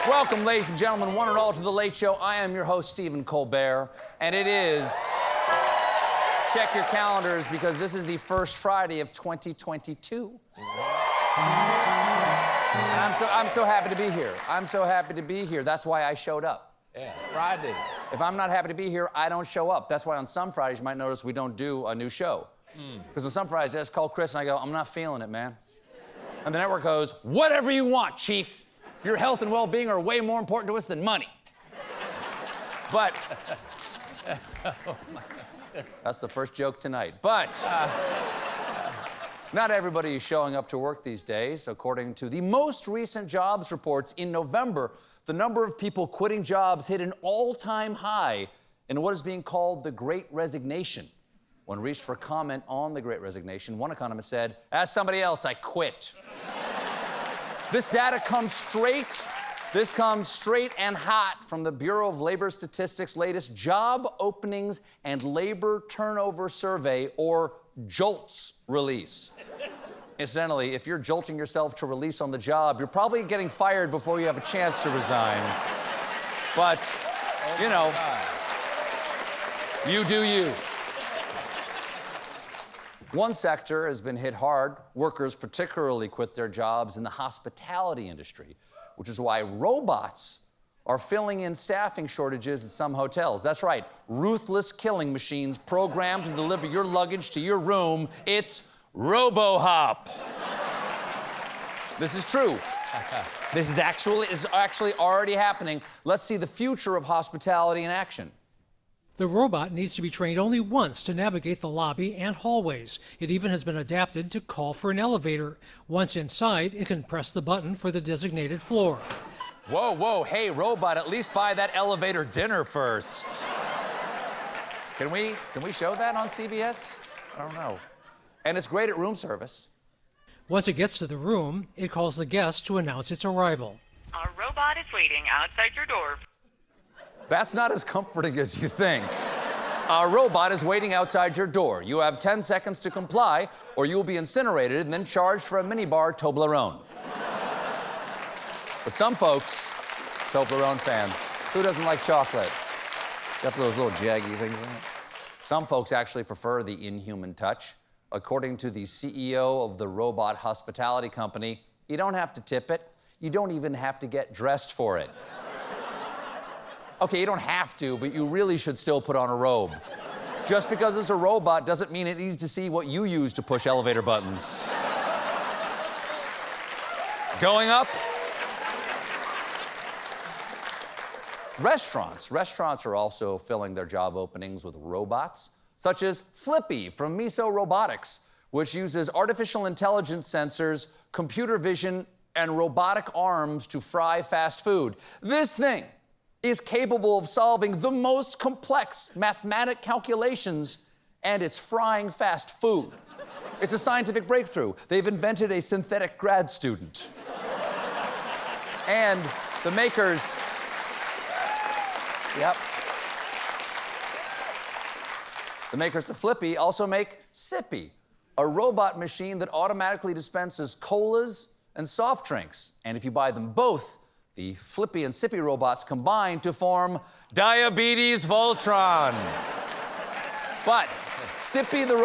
Welcome, ladies and gentlemen, one and all, to The Late Show. I am your host, Stephen Colbert, and it is... Check your calendars, because this is the first Friday of 2022. And I'm so happy to be here. I'm so happy to be here. That's why I showed up. Yeah, Friday. If I'm not happy to be here, I don't show up. That's why on some Fridays you might notice we don't do a new show. Because on some Fridays I just call Chris and I go, I'm not feeling it, man. And the network goes, whatever you want, Chief. Your health and well-being are way more important to us than money. But that's the first joke tonight. But not everybody is showing up to work these days. According to the most recent jobs reports in November, the number of people quitting jobs hit an all-time high in what is being called the Great Resignation. When reached for comment on the Great Resignation, one economist said, "As somebody else, I quit." This data comes straight and hot from the Bureau of Labor Statistics' latest Job Openings and Labor Turnover Survey, or JOLTS, release. Incidentally, if you're jolting yourself to release on the job, you're probably getting fired before you have a chance to resign. But, you know, you do you. One sector has been hit hard. Workers particularly quit their jobs in the hospitality industry, which is why robots are filling in staffing shortages at some hotels. That's right, ruthless killing machines programmed to deliver your luggage to your room. It's RoboHop. This is true. This is actually already happening. Let's see the future of hospitality in action. The robot needs to be trained only once to navigate the lobby and hallways. It even has been adapted to call for an elevator. Once inside, it can press the button for the designated floor. Whoa, hey, robot, at least buy that elevator dinner first. Can we show that on CBS? I don't know. And it's great at room service. Once it gets to the room, it calls the guest to announce its arrival. Our robot is waiting outside your door. That's not as comforting as you think. Our robot is waiting outside your door. You have 10 seconds to comply, or you will be incinerated and then charged for a minibar Toblerone. But some folks, Toblerone fans, who doesn't like chocolate? Got those little jaggy things in it. Some folks actually prefer the inhuman touch. According to the CEO of the robot hospitality company, you don't have to tip it. You don't even have to get dressed for it. Okay, you don't have to, but you really should still put on a robe. Just because it's a robot doesn't mean it needs to see what you use to push elevator buttons. Going up. Restaurants are also filling their job openings with robots, such as Flippy from Miso Robotics, which uses artificial intelligence sensors, computer vision, and robotic arms to fry fast food. This thing is capable of solving the most complex mathematic calculations, and it's frying fast food. It's a scientific breakthrough. They've invented a synthetic grad student. And the makers... Yep. The makers of Flippy also make Sippy, a robot machine that automatically dispenses colas and soft drinks. And if you buy them both, the Flippy and Sippy robots combine to form Diabetes Voltron. But Sippy the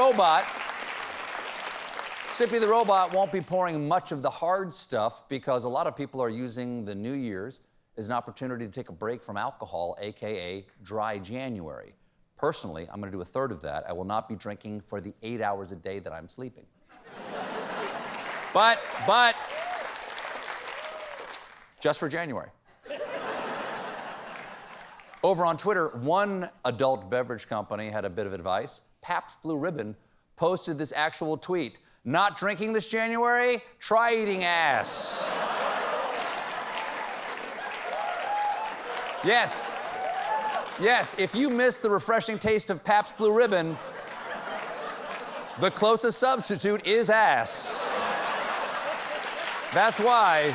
robot won't be pouring much of the hard stuff because a lot of people are using the New Year's as an opportunity to take a break from alcohol, AKA dry January. Personally, I'm gonna do a third of that. I will not be drinking for the 8 hours a day that I'm sleeping. But, just for January. Over on Twitter, one adult beverage company had a bit of advice. Pabst Blue Ribbon posted this actual tweet. Not drinking this January? Try eating ass. Yes, if you miss the refreshing taste of Pabst Blue Ribbon, the closest substitute is ass. That's why...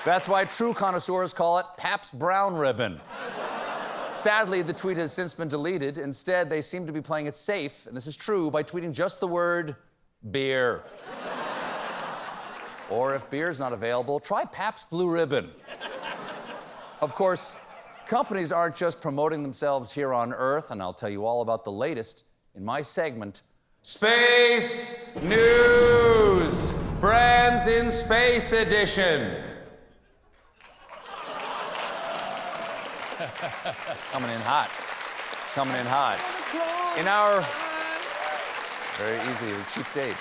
That's why true connoisseurs call it Pabst Brown Ribbon. Sadly, the tweet has since been deleted. Instead, they seem to be playing it safe, and this is true, by tweeting just the word beer. Or if beer's not available, try Pabst Blue Ribbon. Of course, companies aren't just promoting themselves here on Earth, and I'll tell you all about the latest in my segment, Space News! Brands in Space Edition. Coming in hot. Coming in hot. In our... Very easy, a cheap date.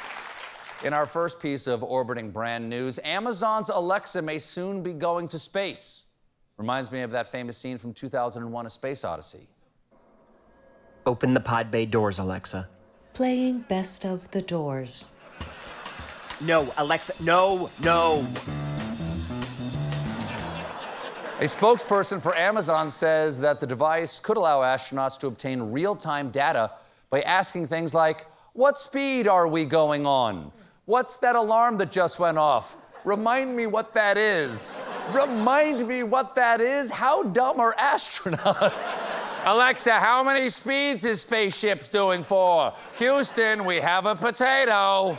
In our first piece of orbiting brand news, Amazon's Alexa may soon be going to space. Reminds me of that famous scene from 2001: A Space Odyssey. Open the pod bay doors, Alexa. Playing Best of the Doors. No, Alexa, no. A spokesperson for Amazon says that the device could allow astronauts to obtain real-time data by asking things like, what speed are we going on? What's that alarm that just went off? Remind me what that is. Remind me what that is? How dumb are astronauts? Alexa, how many speeds is spaceships doing for? Houston, we have a potato.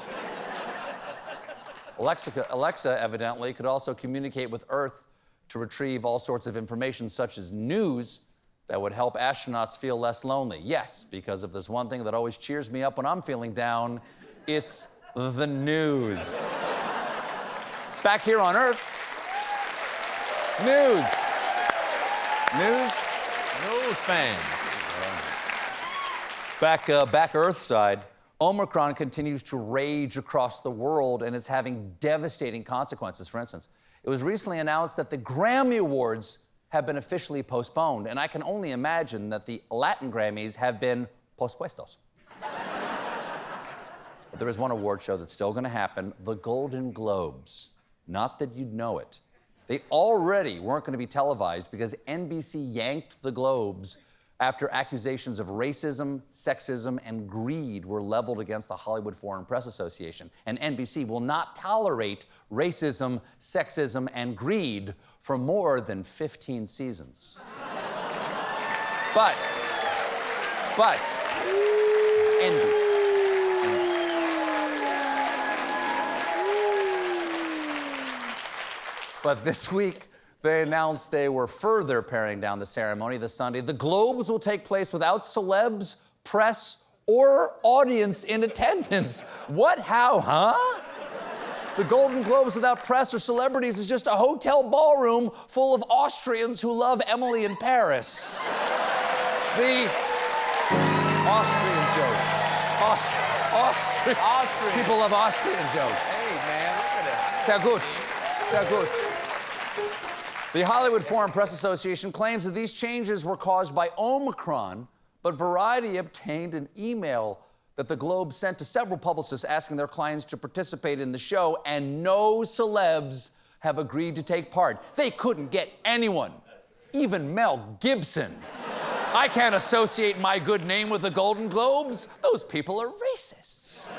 Alexa evidently could also communicate with Earth to retrieve all sorts of information, such as news, that would help astronauts feel less lonely. Yes, because if there's one thing that always cheers me up when I'm feeling down, it's the news. Back here on Earth, news. News fan. Back Earthside, Omicron continues to rage across the world and is having devastating consequences. For instance, it was recently announced that the Grammy Awards have been officially postponed, and I can only imagine that the Latin Grammys have been pospuestos. But there is one award show that's still going to happen, the Golden Globes. Not that you'd know it. They already weren't going to be televised because NBC yanked the Globes after accusations of racism, sexism, and greed were leveled against the Hollywood Foreign Press Association. And NBC will not tolerate racism, sexism, and greed for more than 15 seasons. But, NBC. But this week, they announced they were further paring down the ceremony this Sunday. The Globes will take place without celebs, press, or audience in attendance. What, how, huh? The Golden Globes without press or celebrities is just a hotel ballroom full of Austrians who love Emily in Paris. The Austrian jokes. Austrian. People love Austrian jokes. Hey, man, look at that. Sehr gut. Sehr gut. The Hollywood Foreign Press Association claims that these changes were caused by Omicron, but Variety obtained an email that the Globe sent to several publicists asking their clients to participate in the show, and no celebs have agreed to take part. They couldn't get anyone, even Mel Gibson. I can't associate my good name with the Golden Globes. Those people are racists.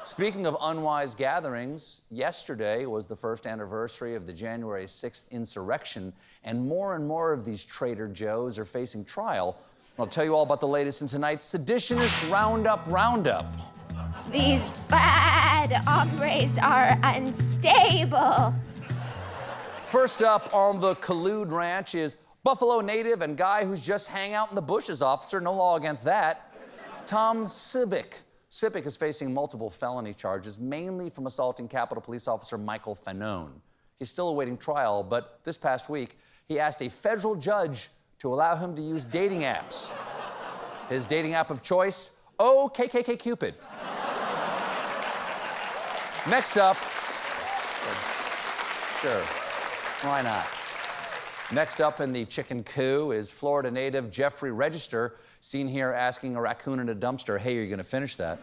Speaking of unwise gatherings, yesterday was the first anniversary of the January 6th insurrection, and more of these Trader Joes are facing trial. I'll tell you all about the latest in tonight's Seditionist Roundup. These bad hombres are unstable. First up on the Collude Ranch is Buffalo native and guy who's just hang out in the bushes officer, no law against that, Tom Sibic. Sibic is facing multiple felony charges, mainly from assaulting Capitol Police Officer Michael Fanone. He's still awaiting trial, but this past week, he asked a federal judge to allow him to use dating apps. His dating app of choice, OKKK-Cupid. Next up, sure, why not? Next up in the chicken coup is Florida native Jeffrey Register, seen here asking a raccoon in a dumpster, hey, are you gonna finish that?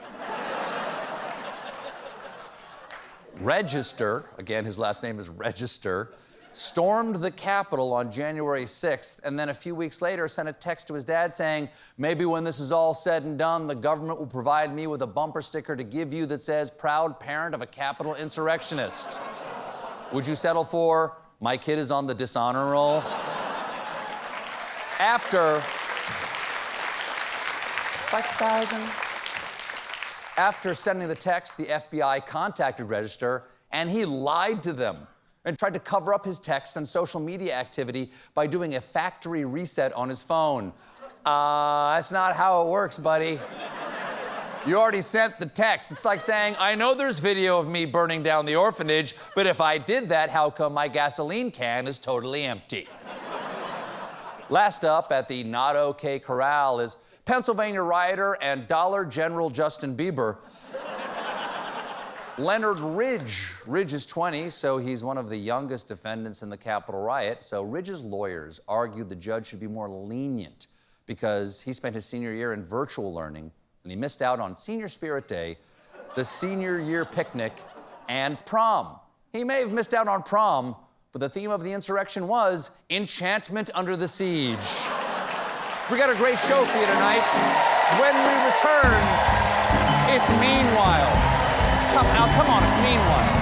Register, again, his last name is Register, stormed the Capitol on January 6th, and then a few weeks later sent a text to his dad saying, maybe when this is all said and done, the government will provide me with a bumper sticker to give you that says, proud parent of a Capitol insurrectionist. Would you settle for, my kid is on the dishonor roll? After 5,000. After sending the text, the FBI contacted Register and he lied to them and tried to cover up his texts and social media activity by doing a factory reset on his phone. That's not how it works, buddy. You already sent the text. It's like saying, I know there's video of me burning down the orphanage, but if I did that, how come my gasoline can is totally empty? Last up at the Not Okay Corral is Pennsylvania rioter and Dollar General Justin Bieber. Leonard Ridge. Ridge is 20, so he's one of the youngest defendants in the Capitol riot. So Ridge's lawyers argued the judge should be more lenient because he spent his senior year in virtual learning and he missed out on Senior Spirit Day, the senior year picnic, and prom. He may have missed out on prom, but the theme of the insurrection was enchantment under the siege. We got a great show for you tonight. When we return, it's Meanwhile. Come on, it's Meanwhile.